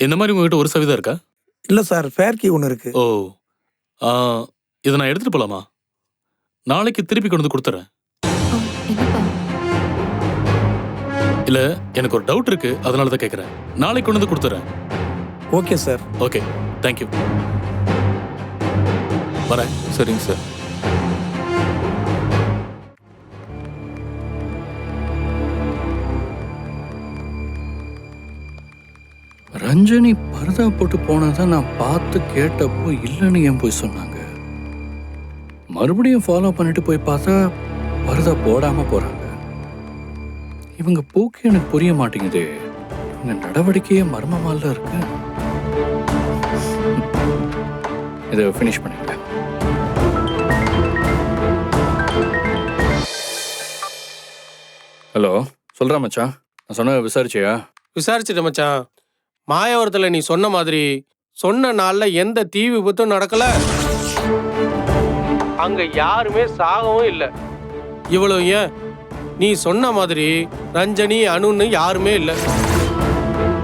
இந்த மாதிரி உங்ககிட்ட ஒரு சவிதா இருக்கா? இல்லை சார், ஃபேர் கீ ஒன்று இருக்கு. ஓ, ஆ, இதை நான் எடுத்துட்டு போலாமா? நாளைக்கு திருப்பி கொண்டு வந்து கொடுத்துறேன். என்னப்பா? இல்ல, எனக்கு ஒரு டவுட் இருக்கு, அதனால தான் கேட்கறேன். நாளைக்கு கொண்டு வந்து கொடுத்துறேன். Okay sir. Okay, thank you. வரேன். சரிங்க சார். ரஞ்சனி பரதா போட்டு போனதை நான் பார்த்து கேட்டப்போ இல்லைன்னு ஏன் போய் சொன்னாங்க? மறுபடியும் ஃபாலோ பண்ணிட்டு போய் பார்த்தா பரதா போடாம போறாங்க. இவங்க போக்கு எனக்கு புரிய மாட்டேங்குது. இவங்க நடவடிக்கையே மர்மமால இருக்கு. இதை ஃபினிஷ் பண்ணிட்டேன். ஹலோ, சொல்றா மச்சான். நான் சொன்ன விசாரிச்சியா? விசாரிச்சுட்டு மச்சான், மாயவரத்தில் நீ சொன்ன மாதிரி சொன்ன நாளில் எந்த தீ விபத்தும் நடக்கல. அங்க யாருமே சாகவும் இல்லை. இவ்வளவு ஏன், நீ சொன்ன மாதிரி ரஞ்சனி அனுன்னு யாருமே இல்லை.